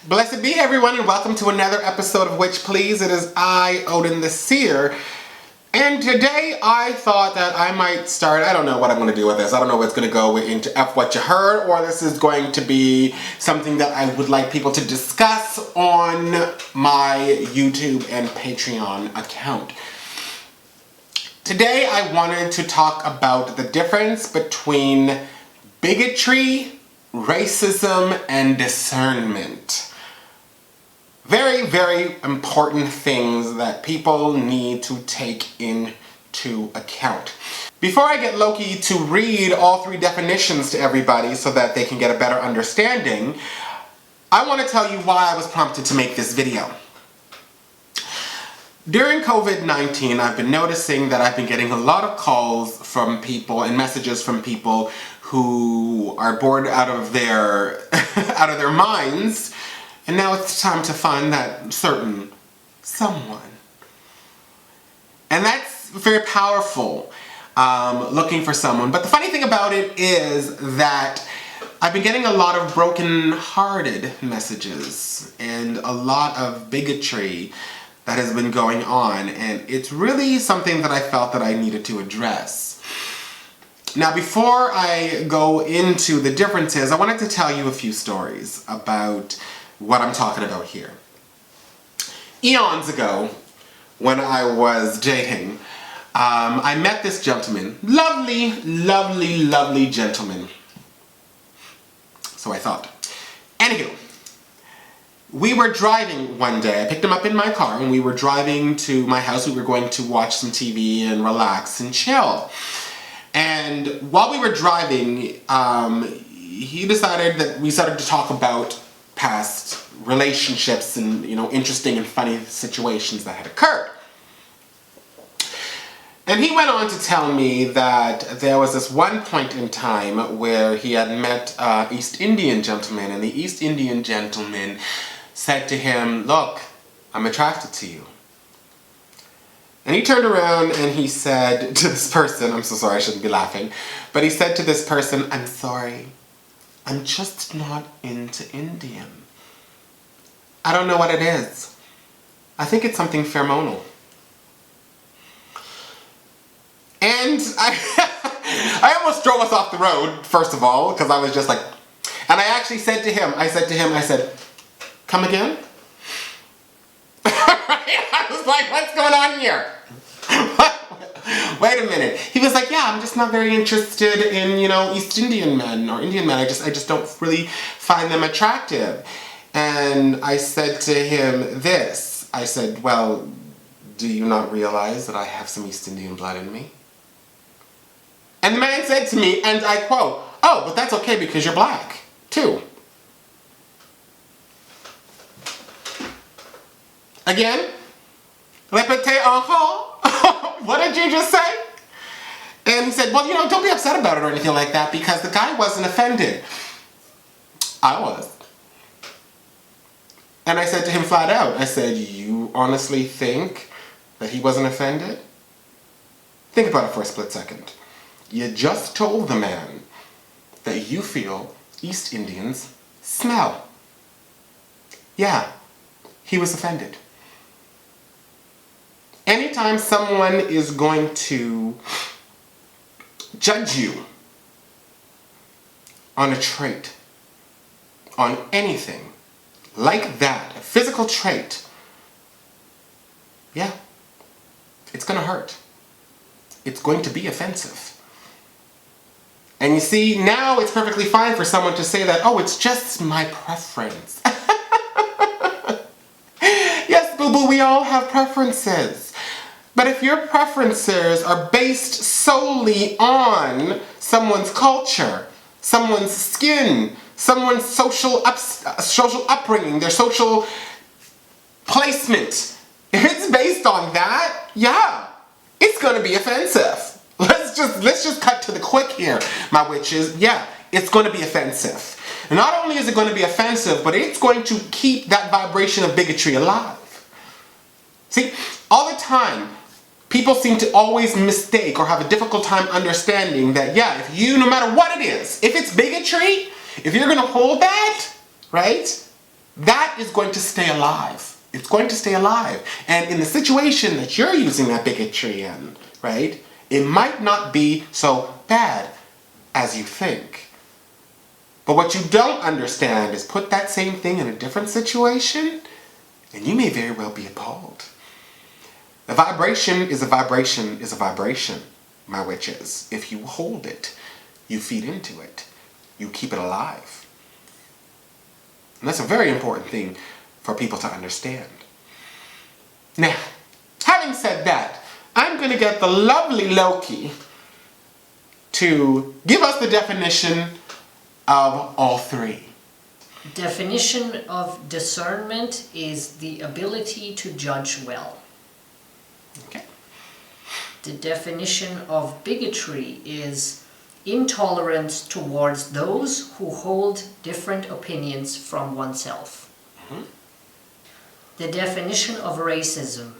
Blessed be everyone and welcome to another episode of Which Please. It is I, Odin the Seer. And today I thought that I might start, I don't know what I'm going to do with this. I don't know if it's going to go into F what you heard, or this is going to be something that I would like people to discuss on my YouTube and Patreon account. Today I wanted to talk about the difference between bigotry, racism, and discernment. Very, very important things that people need to take into account. Before I get Loki to read all three definitions to everybody so that they can get a better understanding, I want to tell you why I was prompted to make this video. During COVID-19, I've been noticing that I've been getting a lot of calls from people and messages from people who are bored out of their minds, and now it's time to find that certain someone. And that's very powerful, looking for someone. But the funny thing about it is that I've been getting a lot of broken-hearted messages and a lot of bigotry that has been going on, and it's really something that I felt that I needed to address. Now, before I go into the differences, I wanted to tell you a few stories about what I'm talking about here. Eons ago, when I was dating, I met this gentleman. Lovely, lovely, lovely gentleman. So I thought. Anywho, we were driving one day. I picked him up in my car and we were driving to my house. We were going to watch some TV and relax and chill. And while we were driving, he decided that we started to talk about past relationships and, interesting and funny situations that had occurred. And he went on to tell me that there was this one point in time where he had met an East Indian gentleman, and the East Indian gentleman said to him, "Look, I'm attracted to you." And he turned around and he said to this person, I'm so sorry, I shouldn't be laughing, but he said to this person, "I'm sorry, I'm just not into Indian. I don't know what it is. I think it's something pheromonal." And I almost drove us off the road, first of all, because I was just like, and I actually said to him, I said, "Come again?" I was like, what's going on here? Wait a minute. He was like, "Yeah, I'm just not very interested in, East Indian men or Indian men. I just don't really find them attractive." And I said to him this. I said, "Well, do you not realize that I have some East Indian blood in me?" And the man said to me, and I quote, "Oh, but that's okay because you're black, too." Again, répétez encore. What did you just say? And he said, "Well, don't be upset about it or anything like that because the guy wasn't offended." I was. And I said to him flat out, I said, "You honestly think that he wasn't offended? Think about it for a split second. You just told the man that you feel East Indians smell." Yeah, he was offended. Anytime someone is going to judge you on a trait, on anything like that, a physical trait, yeah, it's going to hurt. It's going to be offensive. And you see, now it's perfectly fine for someone to say that, "Oh, it's just my preference." Yes, boo-boo, we all have preferences. But if your preferences are based solely on someone's culture, someone's skin, someone's social upbringing, their social placement, if it's based on that, yeah, it's going to be offensive. Let's just cut to the quick here, my witches. Yeah, it's going to be offensive. And not only is it going to be offensive, but it's going to keep that vibration of bigotry alive. See, all the time, people seem to always mistake or have a difficult time understanding that, yeah, if no matter what it is, if it's bigotry, if you're going to hold that, right, that is going to stay alive. It's going to stay alive. And in the situation that you're using that bigotry in, right, it might not be so bad as you think. But what you don't understand is put that same thing in a different situation, and you may very well be appalled. A vibration is a vibration is a vibration, my witches. If you hold it, you feed into it. You keep it alive. And that's a very important thing for people to understand. Now, having said that, I'm going to get the lovely Loki to give us the definition of all three. Definition of discernment is the ability to judge well. Okay. The definition of bigotry is intolerance towards those who hold different opinions from oneself. Mm-hmm. The definition of racism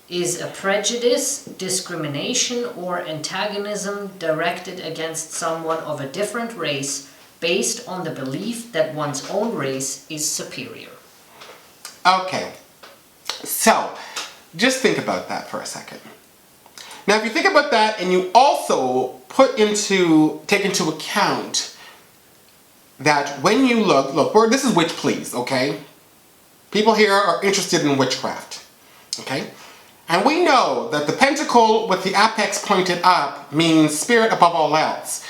is a prejudice, discrimination, or antagonism directed against someone of a different race based on the belief that one's own race is superior. Okay, so just think about that for a second. Now, if you think about that and you also take into account that when you look, this is Witch Please, okay? People here are interested in witchcraft, okay? And we know that the pentacle with the apex pointed up means spirit above all else.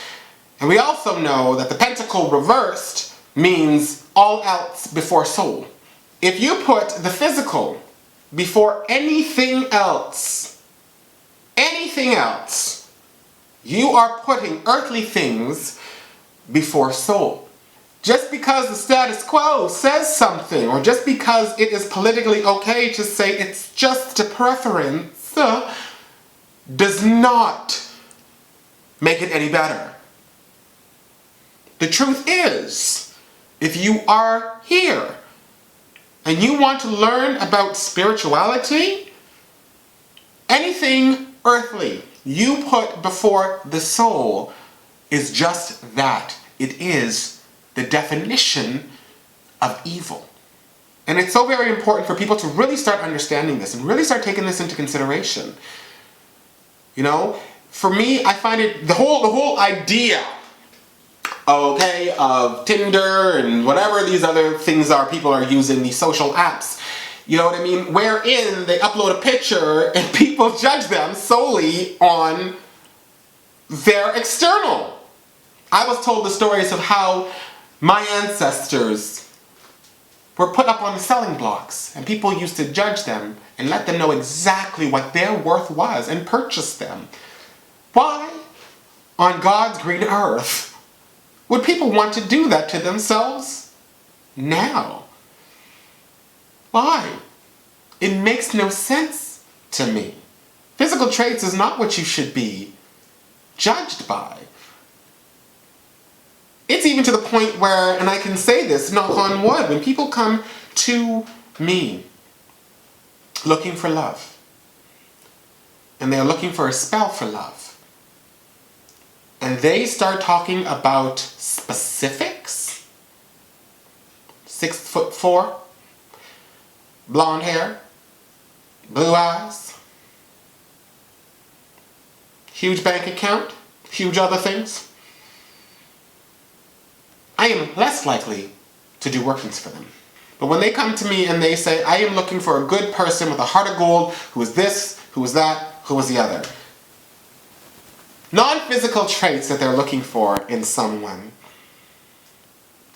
And we also know that the pentacle reversed means all else before soul. If you put the physical before anything else, you are putting earthly things before soul. Just because the status quo says something, or just because it is politically okay to say it's just a preference, does not make it any better. The truth is, if you are here and you want to learn about spirituality, anything earthly you put before the soul is just that. It is the definition of evil. And it's so very important for people to really start understanding this and really start taking this into consideration. You know, for me, I find it, the whole idea, okay, of Tinder and whatever these other things are people are using, these social apps, you know what I mean, wherein they upload a picture and people judge them solely on their external. I was told the stories of how my ancestors were put up on the selling blocks and people used to judge them and let them know exactly what their worth was and purchase them. Why, on God's green earth, would people want to do that to themselves now? Why? It makes no sense to me. Physical traits is not what you should be judged by. It's even to the point where, and I can say this, knock on wood, when people come to me looking for love, and they're looking for a spell for love, and they start talking about specifics, 6'4", blonde hair, blue eyes, huge bank account, huge other things, I am less likely to do workings for them. But when they come to me and they say, I am looking for a good person with a heart of gold, who is this, who is that, who is the other. Non-physical traits that they're looking for in someone.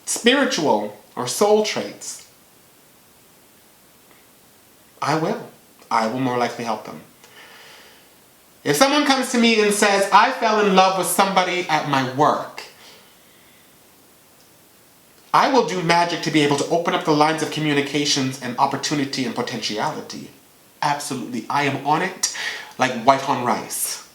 Spiritual or soul traits. I will more likely help them. If someone comes to me and says, I fell in love with somebody at my work, I will do magic to be able to open up the lines of communications and opportunity and potentiality. Absolutely. I am on it like white on rice.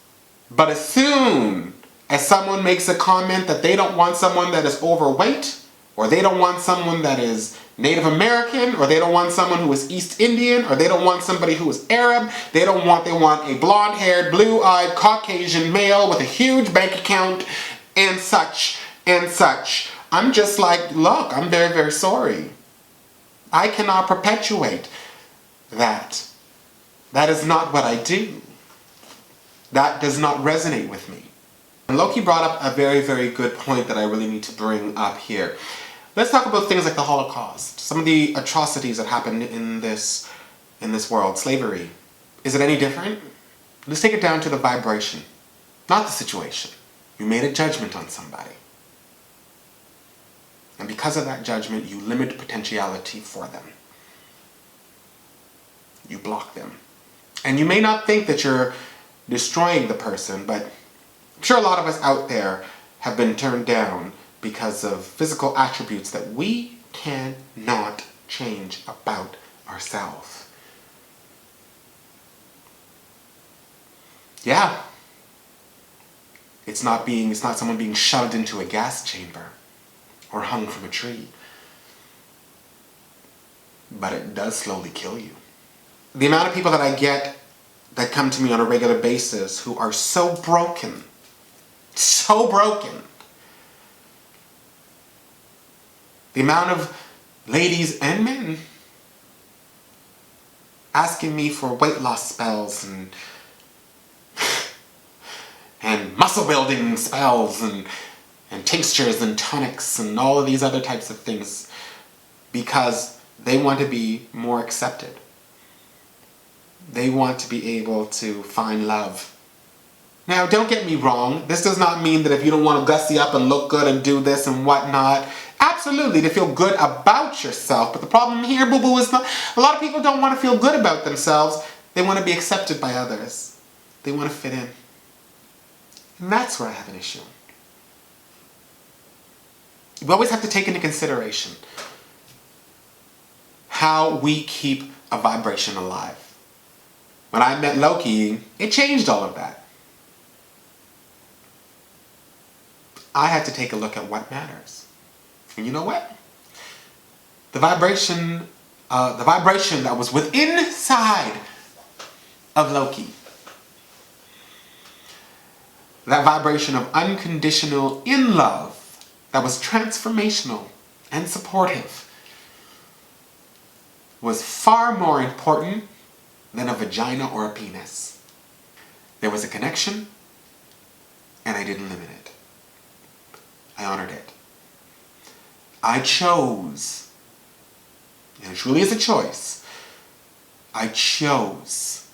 But as soon as someone makes a comment that they don't want someone that is overweight, or they don't want someone that is Native American, or they don't want someone who is East Indian, or they don't want somebody who is Arab, they want a blonde-haired, blue-eyed, Caucasian male with a huge bank account, and such, I'm just like, look, I'm very, very sorry. I cannot perpetuate that. That is not what I do. That does not resonate with me. And Loki brought up a very, very good point that I really need to bring up here. Let's talk about things like the Holocaust. Some of the atrocities that happened in this world. Slavery. Is it any different? Let's take it down to the vibration, not the situation. You made a judgment on somebody. And because of that judgment, you limit potentiality for them. You block them. And you may not think that you're destroying the person, but I'm sure a lot of us out there have been turned down because of physical attributes that we cannot change about ourselves. Yeah. It's not someone being shoved into a gas chamber or hung from a tree. But it does slowly kill you. The amount of people that I get that come to me on a regular basis who are so broken. The amount of ladies and men asking me for weight loss spells and muscle building spells and tinctures and tonics and all of these other types of things because they want to be more accepted. They want to be able to find love. Now, don't get me wrong. This does not mean that if you don't want to gussy up and look good and do this and whatnot, absolutely, to feel good about yourself. But the problem here, boo-boo, is not, a lot of people don't want to feel good about themselves. They want to be accepted by others. They want to fit in. And that's where I have an issue. We always have to take into consideration how we keep a vibration alive. When I met Loki, it changed all of that. I had to take a look at what matters. And you know what? The vibration that was within inside of Loki, that vibration of unconditional in love, that was transformational and supportive, was far more important than a vagina or a penis. There was a connection, and I didn't limit it. I honored it. I chose, and it truly is a choice, I chose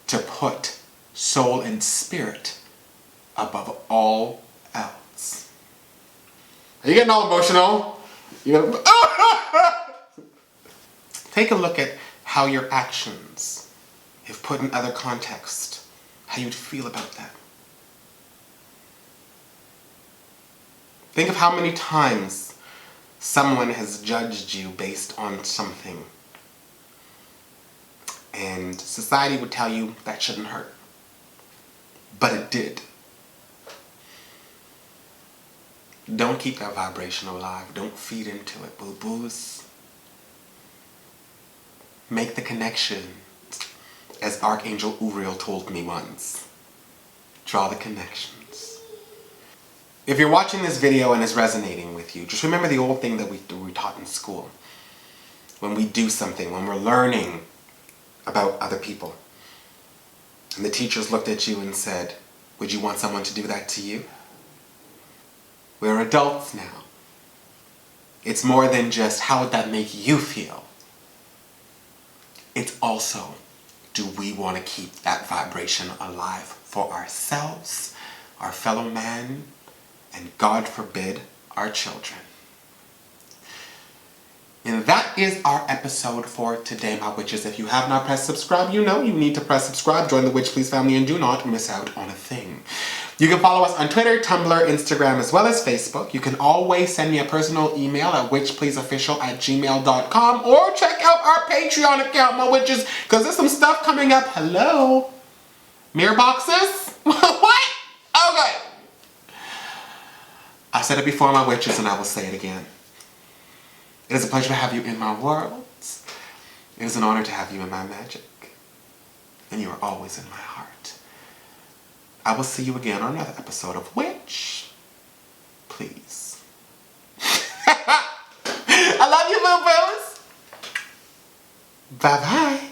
to put soul and spirit above all else. Are you getting all emotional? Take a look at how your actions, if put in other context, how you'd feel about that. Think of how many times someone has judged you based on something. And society would tell you that shouldn't hurt. But it did. Don't keep that vibration alive. Don't feed into it, boo-boos. Make the connection, as Archangel Uriel told me once. Draw the connections. If you're watching this video and it's resonating with you, just remember the old thing that we taught in school. When we do something, when we're learning about other people, and the teachers looked at you and said, would you want someone to do that to you? We're adults now. It's more than just how would that make you feel. It's also, do we want to keep that vibration alive for ourselves, our fellow man, and God forbid, our children? And that is our episode for today, my witches. If you have not pressed subscribe, you know you need to press subscribe, join the Witch Please family, and do not miss out on a thing. You can follow us on Twitter, Tumblr, Instagram, as well as Facebook. You can always send me a personal email at witchpleaseofficial@gmail.com or check out our Patreon account, my witches, because there's some stuff coming up. Hello? Mirror boxes? What? Okay. I said it before, my witches, and I will say it again. It is a pleasure to have you in my world. It is an honor to have you in my magic. And you are always in my heart. I will see you again on another episode of Witch Please. I love you, boo-boos. Bye-bye.